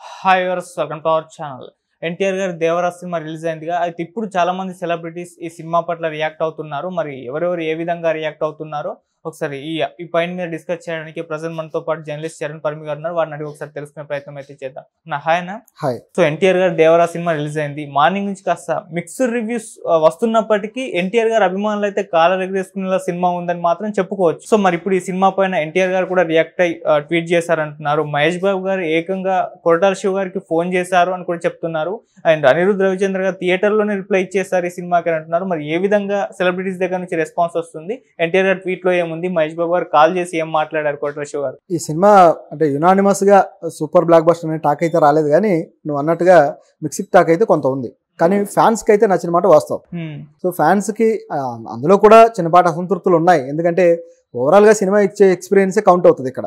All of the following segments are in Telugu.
Hi viewers, welcome to our channel. NTR గారి దేవరా సినిమా రిలీజ్ అయిందిగా. అయితే ఇప్పుడు చాలా మంది సెలబ్రిటీస్ ఈ సినిమా పట్ల రియాక్ట్ అవుతున్నారు. మరి ఎవరెవరు ఏ విధంగా రియాక్ట్ అవుతున్నారో ఒకసారి ఈ పాయింట్ మీద డిస్కస్ చేయడానికి ప్రజెంట్ మనతో పాటు జర్నలిస్ట్ చరణ్ పరమి గారు ఉన్నారు. వారిని అడిగి ఒకసారి తెలుసుకునే ప్రయత్నం అయితే చేద్దాం. హాయ్ అన్న. హాయ్. సో ఎన్టీఆర్ గారు దేవరా సినిమా రిలీజ్ అయింది. మార్నింగ్ నుంచి కాస్త మిక్స్డ్ రివ్యూస్ వస్తున్నప్పటికీ ఎన్టీఆర్ గారు అభిమానులు అయితే కాలర్ ఎగరేసుకునేలా సినిమా ఉందని మాత్రం చెప్పుకోవచ్చు. సో మరి ఇప్పుడు ఈ సినిమా పైన ఎన్టీఆర్ గారు కూడా రియాక్ట్ అయ్యి ట్వీట్ చేశారంటున్నారు. మహేష్ బాబు గారు ఏకంగా కొరటాల శివ గారికి ఫోన్ చేశారు అని కూడా చెప్తున్నారు. అండ్ అనిరుద్ధ్ రవిచంద్ర గారు థియేటర్ లోనే రిప్లై ఇచ్చేసారు ఈ సినిమాకి అని అంటున్నారు. మరి ఏ విధంగా సెలబ్రిటీస్ దగ్గర నుంచి రెస్పాన్స్ వస్తుంది? ఎన్టీఆర్ గారు ట్వీట్ లో ఏముంది? మహేష్ బాబు గారు కాల్ చేసి ఏం మాట్లాడారు కొరటాల శివ గారు? ఈ సినిమా అంటే యునానిమస్ గా సూపర్ బ్లాక్ బస్టర్ అనే టాక్ అయితే రాలేదు, కానీ నువ్వు అన్నట్టుగా మిక్సిక్ టాక్ అయితే కొంత ఉంది. కానీ ఫ్యాన్స్ కి అయితే నచ్చిన మాట వాస్తవం. సో ఫ్యాన్స్ కి అందులో కూడా చిన్నపాటి అసంతృప్తులు ఉన్నాయి. ఎందుకంటే ఓవరాల్ గా సినిమా ఇచ్చే ఎక్స్పీరియన్స్ కౌంట్ అవుతుంది ఇక్కడ.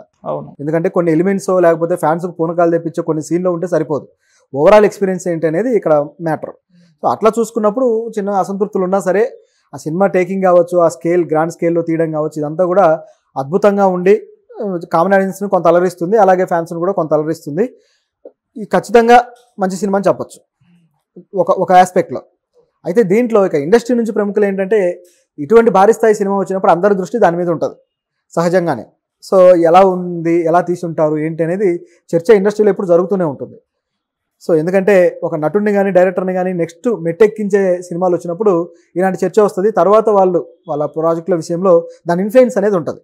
ఎందుకంటే కొన్ని ఎలిమెంట్స్ లేకపోతే ఫ్యాన్స్ పూనకాలు తెప్పించే కొన్ని సీన్లో ఉంటే సరిపోదు. ఓవరాల్ ఎక్స్పీరియన్స్ ఏంటి అనేది ఇక్కడ మ్యాటర్. సో అట్లా చూసుకున్నప్పుడు చిన్న అసంతృప్తులు ఉన్నా సరే ఆ సినిమా టేకింగ్ కావచ్చు, ఆ స్కేల్ గ్రాండ్ స్కేల్లో తీయడం కావచ్చు, ఇదంతా కూడా అద్భుతంగా ఉండి కామన్ ఆడియన్స్ని కొంత అలరిస్తుంది, అలాగే ఫ్యాన్స్ని కూడా కొంత అలరిస్తుంది. ఈ ఖచ్చితంగా మంచి సినిమా అని చెప్పచ్చు ఒక ఆస్పెక్ట్లో. అయితే దీంట్లో ఇక ఇండస్ట్రీ నుంచి ప్రముఖులు ఏంటంటే ఇటువంటి భారీ స్థాయి సినిమా వచ్చినప్పుడు అందరి దృష్టి దాని మీద ఉంటుంది సహజంగానే. సో ఎలా ఉంది, ఎలా తీసుంటారు ఏంటి అనేది చర్చ ఇండస్ట్రీలో ఎప్పుడు జరుగుతూనే ఉంటుంది. సో ఎందుకంటే ఒక నటుడిని కానీ డైరెక్టర్ని కానీ నెక్స్ట్ మెట్టెక్కించే సినిమాలు వచ్చినప్పుడు ఇలాంటి చర్చ వస్తుంది. తర్వాత వాళ్ళ ప్రాజెక్టుల విషయంలో దాని ఇన్ఫ్లుయెన్స్ అనేది ఉంటుంది.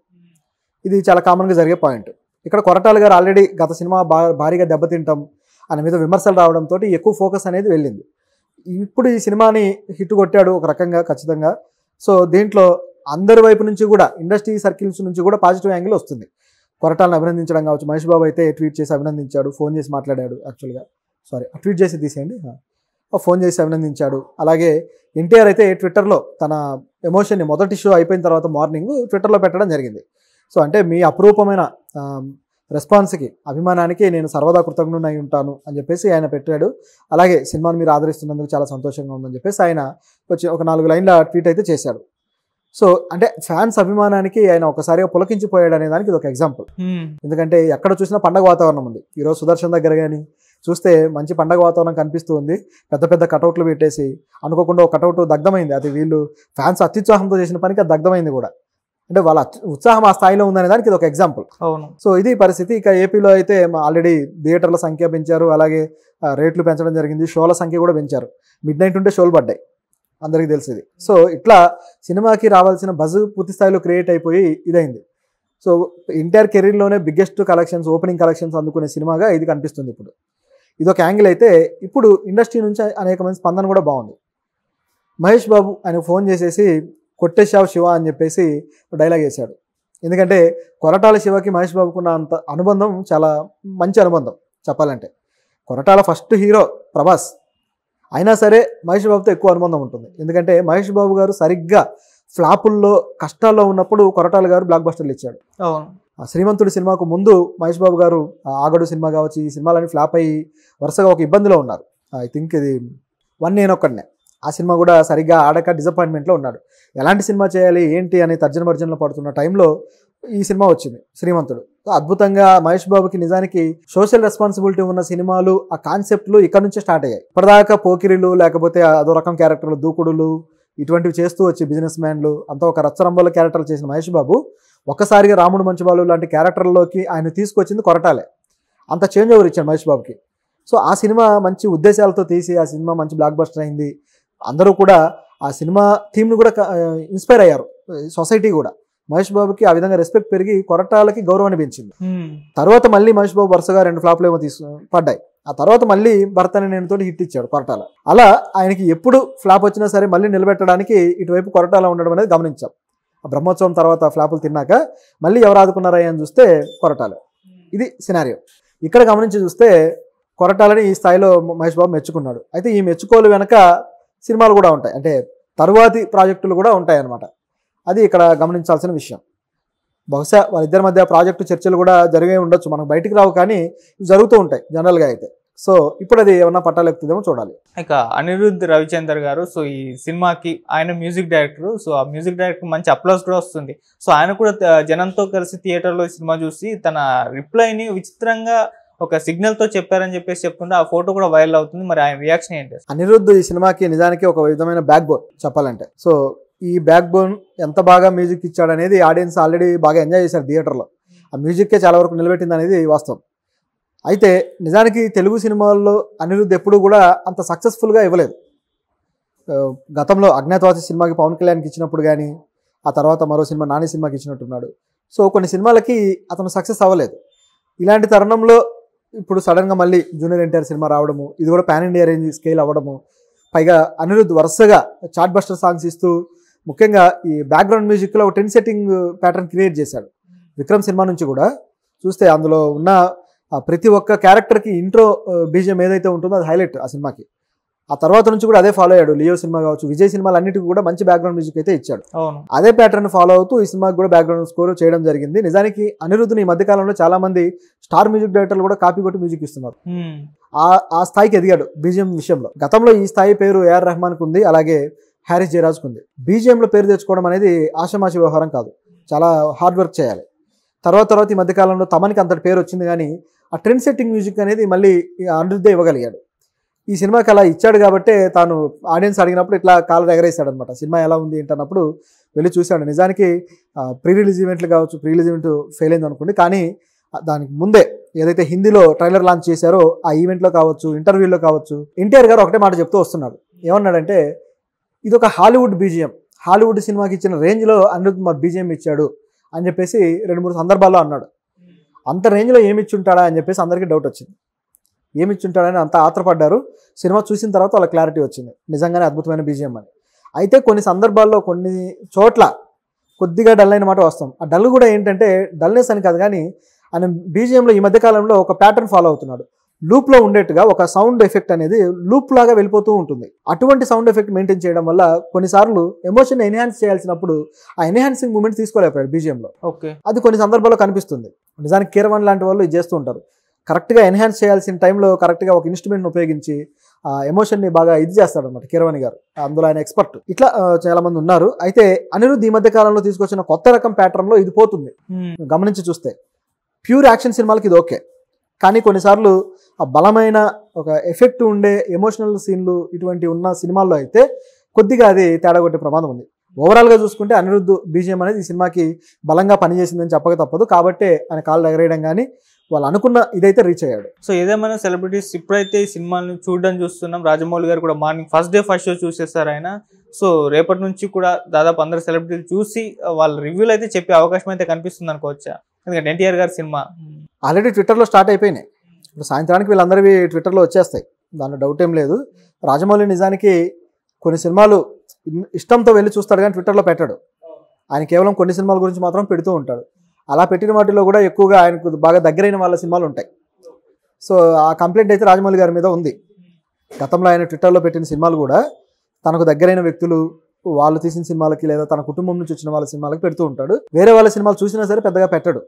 ఇది చాలా కామన్గా జరిగే పాయింట్. ఇక్కడ కొరటాల గారు ఆల్రెడీ గత సినిమా భారీగా దెబ్బతింటాం అనే మీద విమర్శలు రావడంతో ఎక్కువ ఫోకస్ అనేది వెళ్ళింది. ఇప్పుడు ఈ సినిమాని హిట్ కొట్టాడు ఒక రకంగా ఖచ్చితంగా. సో దీంట్లో అందరి వైపు నుంచి కూడా ఇండస్ట్రీ సర్కిల్స్ నుంచి కూడా పాజిటివ్ యాంగిల్ వస్తుంది. కొరటాలను అభినందించడం కావచ్చు, మహేష్ బాబు అయితే ట్వీట్ చేసి అభినందించాడు, ఫోన్ చేసి మాట్లాడాడు. యాక్చువల్గా ట్వీట్ చేసి తీసేయండి, ఫోన్ చేసి అభినందించాడు. అలాగే ఎన్టీఆర్ అయితే ట్విట్టర్లో తన ఎమోషన్ని మొదటి షో అయిపోయిన తర్వాత మార్నింగ్ ట్విట్టర్లో పెట్టడం జరిగింది. సో అంటే మీ అపురూపమైన రెస్పాన్స్కి, అభిమానానికి నేను సర్వదా కృతజ్ఞుడై ఉంటాను అని చెప్పేసి ఆయన పెట్టాడు. అలాగే సినిమాను మీరు ఆదరిస్తున్నందుకు చాలా సంతోషంగా ఉందని చెప్పేసి ఆయన వచ్చి ఒక 4 లైన్ల ట్వీట్ అయితే చేశాడు. సో అంటే ఫ్యాన్స్ అభిమానానికి ఆయన ఒకసారిగా పులకించిపోయాడు అనే దానికి ఇది ఒక ఎగ్జాంపుల్. ఎందుకంటే ఎక్కడ చూసినా పండగ వాతావరణం ఉంది. ఈరోజు సుదర్శన్ దగ్గర కానీ చూస్తే మంచి పండగ వాతావరణం కనిపిస్తూ ఉంది. పెద్ద పెద్ద కటౌట్లు పెట్టేసి అనుకోకుండా ఒక కటౌట్ దగ్ధమైంది. అది వీళ్ళు ఫ్యాన్స్ అత్యుత్సాహంతో చేసిన పనికి అది దగ్ధమైంది కూడా. అంటే వాళ్ళ ఉత్సాహం ఆ స్థాయిలో ఉందనే దానికి ఇది ఒక ఎగ్జాంపుల్. సో ఇది పరిస్థితి. ఇక ఏపీలో అయితే ఆల్రెడీ థియేటర్ల సంఖ్య పెంచారు, అలాగే రేట్లు పెంచడం జరిగింది, షోల సంఖ్య కూడా పెంచారు. మిడ్-నైట్ ఉంటే షోలు పడ్డాయి, అందరికీ తెలిసింది. సో ఇట్లా సినిమాకి రావాల్సిన బజ్ పూర్తి స్థాయిలో క్రియేట్ అయిపోయి ఇదైంది. సో ఎన్టీఆర్ కెరీర్లోనే బిగ్గెస్ట్ కలెక్షన్స్, ఓపెనింగ్ కలెక్షన్స్ అందుకునే సినిమాగా ఇది కనిపిస్తుంది. ఇప్పుడు ఇదొక యాంగిల్ అయితే ఇప్పుడు ఇండస్ట్రీ నుంచి అనేక మంది స్పందన కూడా బాగుంది. మహేష్ బాబు ఆయన ఫోన్ చేసేసి కొట్టేశావు శివ అని చెప్పేసి డైలాగ్ వేశాడు. ఎందుకంటే కొరటాల శివకి మహేష్ బాబుకున్న అంత అనుబంధం చాలా మంచి అనుబంధం చెప్పాలంటే. కొరటాల ఫస్ట్ హీరో ప్రభాస్ అయినా సరే మహేష్ బాబుతో ఎక్కువ అనుబంధం ఉంటుంది. ఎందుకంటే మహేష్ బాబు గారు సరిగ్గా ఫ్లాపుల్లో కష్టాల్లో ఉన్నప్పుడు కొరటాల గారు బ్లాక్ బస్టర్లు ఇచ్చాడు. శ్రీమంతుడి సినిమాకు ముందు మహేష్ బాబు గారు ఆగడు సినిమా కావచ్చు, ఈ సినిమాలన్నీ ఫ్లాప్ అయ్యి వరుసగా ఒక ఇబ్బందిలో ఉన్నారు. ఐ థింక్ ఇది 1 నేనొక్కడినే. ఆ సినిమా కూడా సరిగ్గా ఆడక డిసప్పాయింట్మెంట్లో ఉన్నాడు. ఎలాంటి సినిమా చేయాలి ఏంటి అనే తర్జనభర్జనలో పడుతున్న టైంలో ఈ సినిమా వచ్చింది శ్రీమంతుడు. అద్భుతంగా మహేష్ బాబుకి నిజానికి సోషల్ రెస్పాన్సిబిలిటీ ఉన్న సినిమాలు, ఆ కాన్సెప్ట్లు ఇక్కడ నుంచే స్టార్ట్ అయ్యాయి. ఇప్పటిదాకా పోకిరిలు లేకపోతే అదో రకం క్యారెక్టర్లు, దూకుడులు ఇటువంటివి చేస్తూ వచ్చి బిజినెస్ మ్యాన్లు అంతా ఒక రచ్చరంబోల క్యారెక్టర్లు చేసిన మహేష్ బాబు ఒక్కసారిగా రాముడు మంచిబాలు లాంటి క్యారెక్టర్లోకి ఆయన తీసుకొచ్చింది కొరటాలే. అంత చేంజ్ ఓవర్ ఇచ్చాడు మహేష్ బాబుకి. సో ఆ సినిమా మంచి ఉద్దేశాలతో తీసి ఆ సినిమా మంచి బ్లాక్ బస్టర్ అయింది. అందరూ కూడా ఆ సినిమా థీమ్ని కూడా ఇన్స్పైర్ అయ్యారు. సొసైటీ కూడా మహేష్ బాబుకి ఆ విధంగా రెస్పెక్ట్ పెరిగి కొరటాలకి గౌరవాన్ని పెంచింది. తర్వాత మళ్ళీ మహేష్ బాబు వరుసగా 2 ఫ్లాప్లు ఏమో పడ్డాయి. ఆ తర్వాత మళ్ళీ భర్తని నేనుతో హిట్ ఇచ్చాడు కొరటాల. అలా ఆయనకి ఎప్పుడు ఫ్లాప్ వచ్చినా సరే మళ్ళీ నిలబెట్టడానికి ఇటువైపు కొరటాల ఉండడం అనేది గమనించాం. ఆ బ్రహ్మోత్సవం తర్వాత ఫ్లాపులు తిన్నాక మళ్ళీ ఎవరు ఆదుకున్నారా అని చూస్తే కొరటాల. ఇది సినారియో. ఇక్కడ గమనించి చూస్తే కొరటాలని ఈ స్థాయిలో మహేష్ బాబు మెచ్చుకున్నాడు. అయితే ఈ మెచ్చుకోలు వెనక సినిమాలు కూడా ఉంటాయి, అంటే తరువాతి ప్రాజెక్టులు కూడా ఉంటాయి అన్నమాట. అది ఇక్కడ గమనించాల్సిన విషయం. బహుశా వాళ్ళిద్దరి మధ్య ప్రాజెక్టు చర్చలు కూడా జరిగే ఉండొచ్చు, మనకు బయటికి రావు, కానీ జరుగుతూ ఉంటాయి జనరల్గా అయితే. సో ఇప్పుడు అది ఏమన్నా పట్టాలెక్కుతుందేమో చూడాలి. ఇక అనిరుద్ధ్ రవిచందర్ గారు, సో ఈ సినిమాకి ఆయన మ్యూజిక్ డైరెక్టర్. సో ఆ మ్యూజిక్ డైరెక్టర్ మంచి అప్లాస్ కూడా వస్తుంది. సో ఆయన కూడా జనంతో కలిసి థియేటర్లో సినిమా చూసి తన రిప్లైని విచిత్రంగా ఒక సిగ్నల్ తో చెప్పారని చెప్పేసి చెప్తుంటే ఆ ఫోటో కూడా వైరల్ అవుతుంది. మరి ఆయన రియాక్షన్ ఏంటి? అనిరుద్ధ్ ఈ సినిమాకి నిజానికి ఒక విధమైన బ్యాక్ బోన్ చెప్పాలంటే. సో ఈ బ్యాక్ బోన్ ఎంత బాగా మ్యూజిక్ ఇచ్చాడు అనేది ఆడియన్స్ ఆల్రెడీ బాగా ఎంజాయ్ చేశారు థియేటర్లో. ఆ మ్యూజిక్కే చాలా వరకు నిలబెట్టింది అనేది వాస్తవం. అయితే నిజానికి తెలుగు సినిమాల్లో అనిరుద్ధ్ ఎప్పుడూ కూడా అంత సక్సెస్ఫుల్గా ఇవ్వలేదు. గతంలో అజ్ఞాతవాసి సినిమాకి పవన్ కళ్యాణ్కి ఇచ్చినప్పుడు కానీ, ఆ తర్వాత మరో సినిమా నాని సినిమాకి ఇచ్చినట్టున్నాడు. సో కొన్ని సినిమాలకి అతను సక్సెస్ అవ్వలేదు. ఇలాంటి తరుణంలో ఇప్పుడు సడన్గా మళ్ళీ జూనియర్ ఎన్టీఆర్ సినిమా రావడము, ఇది కూడా పాన్ ఇండియా రేంజ్ స్కేల్ అవ్వడము, పైగా అనిరుద్ధ్ వరుసగా చాట్ బస్టర్ సాంగ్స్ ఇస్తూ ముఖ్యంగా ఈ బ్యాక్గ్రౌండ్ మ్యూజిక్లో ఒక ట్రెండ్ సెట్టింగ్ ప్యాటర్న్ క్రియేట్ చేశాడు. విక్రమ్ సినిమా నుంచి కూడా చూస్తే అందులో ఉన్న ప్రతి ఒక్క క్యారెక్టర్కి ఇంట్రో బీజిఎం ఏదైతే ఉంటుందో అది హైలైట్ ఆ సినిమాకి. ఆ తర్వాత నుంచి కూడా అదే ఫాలో అయ్యాడు. లియో సినిమా కావచ్చు, విజయ్ సినిమాలు అన్నిటికీ కూడా మంచి బ్యాక్గ్రౌండ్ మ్యూజిక్ అయితే ఇచ్చాడు. అదే ప్యాటర్న్ ఫాలో అవుతూ ఈ సినిమాకి కూడా బ్యాక్గ్రౌండ్ స్కోర్ చేయడం జరిగింది. నిజానికి అనిరుద్ధ్ని ఈ మధ్యకాలంలో చాలా మంది స్టార్ మ్యూజిక్ డైరెక్టర్లు కూడా కాపీ కొట్టి మ్యూజిక్ ఇస్తున్నారు. ఆ స్థాయికి ఎదిగాడు బీజిఎం విషయంలో. గతంలో ఈ స్థాయి పేరు ఏఆర్ రెహమాన్కి ఉంది, అలాగే హ్యారిస్ జయరాజ్కి ఉంది. బీజిఎంలో పేరు తెచ్చుకోవడం అనేది ఆషామాషి వ్యవహారం కాదు, చాలా హార్డ్ వర్క్ చేయాలి. తర్వాత ఈ మధ్యకాలంలో తమనికి అంతటి పేరు వచ్చింది, కానీ ఆ ట్రెండ్ సెట్టింగ్ మ్యూజిక్ అనేది మళ్ళీ అనిరుద్ధే ఇవ్వగలిగాడు. ఈ సినిమాకి అలా ఇచ్చాడు కాబట్టే తాను ఆడియన్స్ అడిగినప్పుడు ఇట్లా కాలర్ ఎగరేసాడు అనమాట. సినిమా ఎలా ఉంది ఏంటన్నప్పుడు వెళ్ళి చూశాడు. నిజానికి ప్రీ రిలీజ్ ఈవెంట్లు కావచ్చు, ప్రీ రిలీజ్ ఈవెంట్ ఫెయిల్ అయింది అనుకోండి, కానీ దానికి ముందే ఏదైతే హిందీలో ట్రైలర్ లాంచ్ చేశారో ఆ ఈవెంట్లో కావచ్చు, ఇంటర్వ్యూలో కావచ్చు, ఎన్టీఆర్ గారు ఒకటే మాట చెప్తూ వస్తున్నాడు. ఏమన్నాడంటే, ఇది ఒక హాలీవుడ్ బీజిఎం, హాలీవుడ్ సినిమాకి ఇచ్చిన రేంజ్లో అనిరుద్ధ్ మరి బీజిఎం ఇచ్చాడు అని చెప్పేసి 2-3 సందర్భాల్లో అన్నాడు. అంత రేంజ్లో ఏమిచ్చుంటాడా అని చెప్పేసి అందరికీ డౌట్ వచ్చింది. ఏమిచ్చుంటాడని అంత ఆత్రపడ్డారు. సినిమా చూసిన తర్వాత వాళ్ళ క్లారిటీ వచ్చింది, నిజంగానే అద్భుతమైన బీజిఎం అని. అయితే కొన్ని సందర్భాల్లో కొన్ని చోట్ల కొద్దిగా డల్ అయిన మాట వస్తాం. ఆ డల్ కూడా ఏంటంటే డల్నెస్ అని కాదు, కానీ ఆయన బీజిఎంలో ఈ మధ్యకాలంలో ఒక ప్యాటర్న్ ఫాలో అవుతున్నాడు. లూప్లో ఉండేట్టుగా ఒక సౌండ్ ఎఫెక్ట్ అనేది లూప్ లాగా వెళ్ళిపోతూ ఉంటుంది. అటువంటి సౌండ్ ఎఫెక్ట్ మెయింటైన్ చేయడం వల్ల కొన్నిసార్లు ఎమోషన్ ఎన్హాన్స్ చేయాల్సినప్పుడు ఆ ఎన్హాన్సింగ్ మూమెంట్ తీసుకోలేకపోయాడు బీజిఎంలో. అది కొన్ని సందర్భాల్లో కనిపిస్తుంది. నిజానికి కీరవాణి లాంటి వాళ్ళు ఇది చేస్తూ ఉంటారు. కరెక్ట్గా ఎన్హాన్స్ చేయాల్సిన టైంలో కరెక్ట్గా ఒక ఇన్స్ట్రుమెంట్ని ఉపయోగించి ఆ ఎమోషన్ని బాగా ఇది చేస్తాడు అనమాట కీరవాణి గారు. అందులో ఆయన ఎక్స్పర్ట్. ఇట్లా చాలా మంది ఉన్నారు. అయితే అనిరుద్ధ్ ఈ మధ్య కాలంలో తీసుకొచ్చిన కొత్త రకం ప్యాటర్న్లో ఇది పోతుంది. గమనించి చూస్తే ప్యూర్ యాక్షన్ సినిమాలకి ఇది ఓకే, కానీ కొన్నిసార్లు ఆ బలమైన ఒక ఎఫెక్ట్ ఉండే ఎమోషనల్ సీన్లు ఇటువంటి ఉన్న సినిమాల్లో అయితే కొద్దిగా అది తేడా కొట్టే ప్రమాదం ఉంది. ఓవరాల్గా చూసుకుంటే అనిరుద్ధ్ బీజిఎం అనేది ఈ సినిమాకి బలంగా పనిచేసిందని చెప్పక తప్పదు. కాబట్టే ఆయన కాళ్ళు ఎగరేయడం కానీ వాళ్ళు అనుకున్న ఇదైతే రీచ్ అయ్యాడు. సో ఏదేమైనా సెలబ్రిటీస్ ఇప్పుడైతే ఈ సినిమాని చూస్తున్నాం. రాజమౌళి గారు కూడా మార్నింగ్ ఫస్ట్ షో చూసేస్తారు ఆయన. సో రేపటి నుంచి కూడా దాదాపు అందరు సెలబ్రిటీలు చూసి వాళ్ళ రివ్యూలు అయితే చెప్పే అవకాశం అయితే కనిపిస్తుంది అనుకోవచ్చా? ఎందుకంటే ఎన్టీఆర్ గారి సినిమా ఆల్రెడీ ట్విట్టర్లో స్టార్ట్ అయిపోయినాయి. ఇప్పుడు సాయంత్రానికి వీళ్ళందరివి ట్విట్టర్లో వచ్చేస్తాయి, దాంట్లో డౌట్ ఏం లేదు. రాజమౌళి నిజానికి కొన్ని సినిమాలు ఇష్టంతో వెళ్ళి చూస్తాడు కానీ ట్విట్టర్లో పెట్టాడు. ఆయన కేవలం కొన్ని సినిమాల గురించి మాత్రం పెడుతూ ఉంటాడు. అలా పెట్టిన వాటిలో కూడా ఎక్కువగా ఆయనకు బాగా దగ్గరైన వాళ్ళ సినిమాలు ఉంటాయి. సో ఆ కంప్లైంట్ అయితే రాజమౌళి గారి మీద ఉంది. గతంలో ఆయన ట్విట్టర్లో పెట్టిన సినిమాలు కూడా తనకు దగ్గరైన వ్యక్తులు వాళ్ళు తీసిన సినిమాలకి లేదా తన కుటుంబం నుంచి వచ్చిన వాళ్ళ సినిమాలకి పెడుతూ ఉంటాడు. వేరే వాళ్ళ సినిమాలు చూసినా సరే పెద్దగా పెట్టడు.